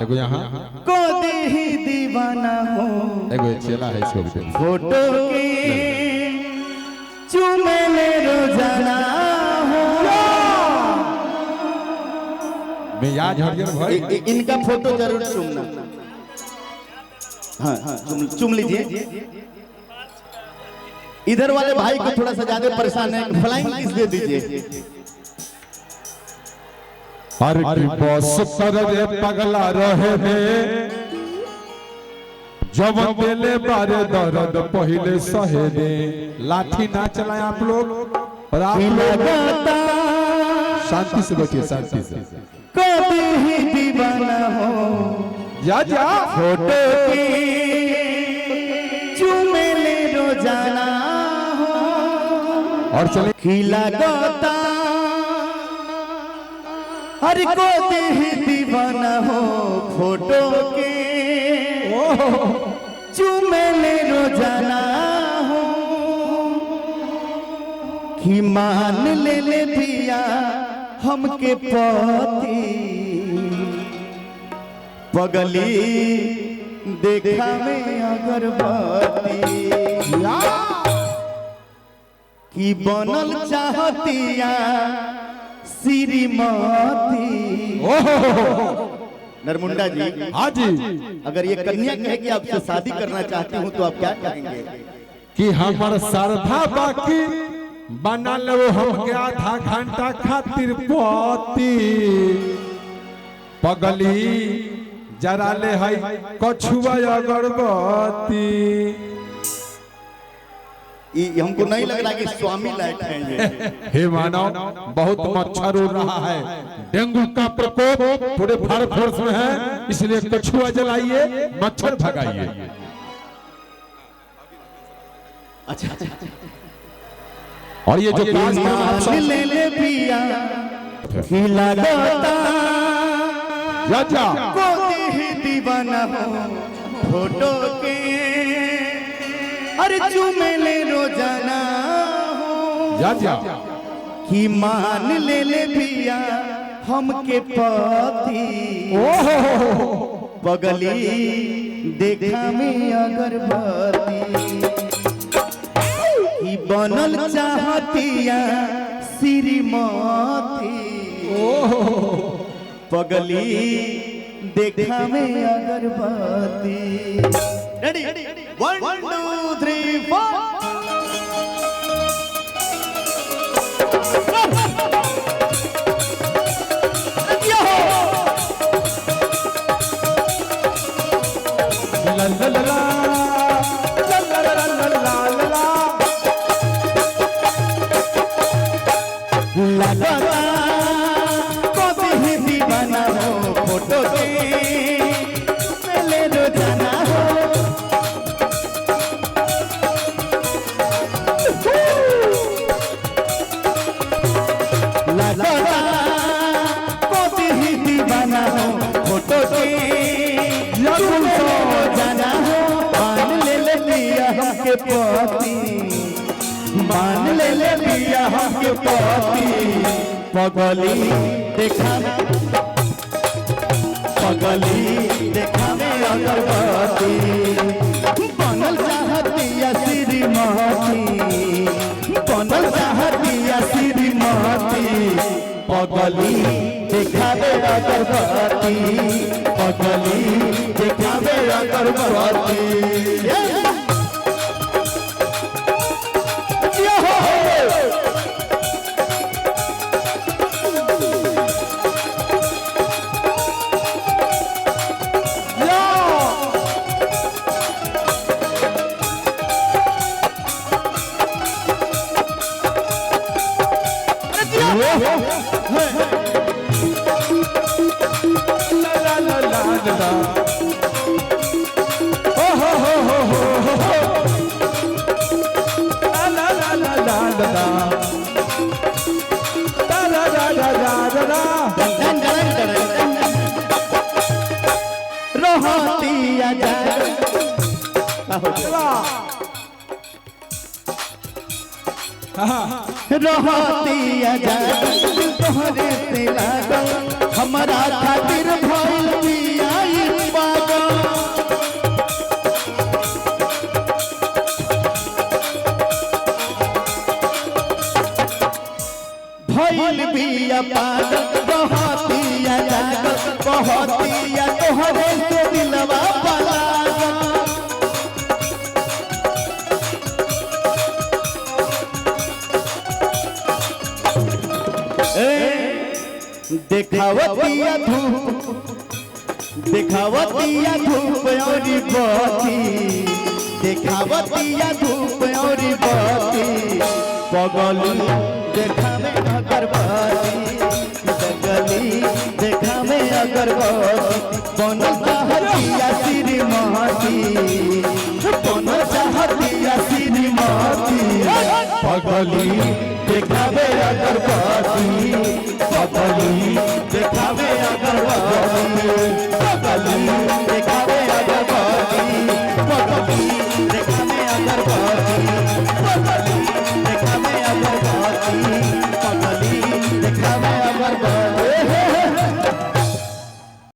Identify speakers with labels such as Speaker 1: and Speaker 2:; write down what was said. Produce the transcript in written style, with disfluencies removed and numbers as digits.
Speaker 1: एगो यहाँ
Speaker 2: को ही दीवाना हो
Speaker 1: एगो चेला है इसको
Speaker 2: फोटो के चूमे ले रोजाना हो।
Speaker 1: मैं याद हरियर भाई
Speaker 2: इनका फोटो जरूर चूमना। हाँ चूम लीजिए। इधर वाले भाई को थोड़ा सा ज्यादा परेशान है, फ्लाइंग किस दे दीजिए।
Speaker 1: हर की बस कर रे पगला रहे ने जब दिले बारे दर्द पहले सहे दे। लाठी ना चलाएं आप लोग और आप लोग शांति से बैठिए, शांति से।
Speaker 2: कभी ही दीवाना हो
Speaker 1: जा
Speaker 2: फोटो की चूमे ले रोजाना हो।
Speaker 1: और चले
Speaker 2: खिला गोता हर को ही दीवाना हो फोटो के चूमे ले रोजाना हो। कि मान ले पिया हमके पति पगली देखा में अगरबत्ती की बनल चाहतिया श्रीमती। नरमुंडा जी,
Speaker 1: हाँ जी,
Speaker 2: अगर ये कन्या कहे कि आपसे शादी करना चाहती हूँ तो आप क्या कहेंगे?
Speaker 1: कि हमार श्रद्धा बाकी बना लो हमके आधा घंटा खातिर पति पगली जरा ले है कछुआ अगरबत्ती।
Speaker 2: हमको नहीं लग रहा कि स्वामी लायक हैं ये।
Speaker 1: हे मानव, बहुत मच्छर उड़ रहा है, डेंगू का प्रकोप पूरे भारत वर्ष में है, इसलिए कछुआ जलाइए, मच्छर भगाइए।
Speaker 2: अच्छा
Speaker 1: और ये जो
Speaker 2: ले ले पिया खिला गोता को ही दीवाना हो फोटो के अरे चूमे ले रोजाना हो। कि मान ले पिया हमके पति पगली देखा में अगरबत्ती। कि बनल चाहतिया श्रीमती पगली देखा में अगरबत्ती। रेडी 1 2 3 4
Speaker 1: ला ला ला ला
Speaker 2: कभी ही दीवाना हो फोटो के ले रोजाना हो। कभी ही दीवाना हो फोटो के रोजाना हो। मान ले लिया हमके पति, मान ले लिया हमके पति पगली देखा में अगरबत्ती। बनल चाहतिया श्रीमती, बनल चाहतिया श्रीमती पगली देखा में अगरबत्ती, पगली देखा में अगरबत्ती। रोहतिया रहतिया जान तोहरे से लागल हमारा खातिर भइल बिया बिया पागल कहतिया जागल कहतिया तोहरे से दिलवा पलागल दिखावतिया धूप और बत्ती दिखावतिया धूप और बत्ती पगली देखा में अगरबत्ती पगली देखा में अगरबत्ती बनल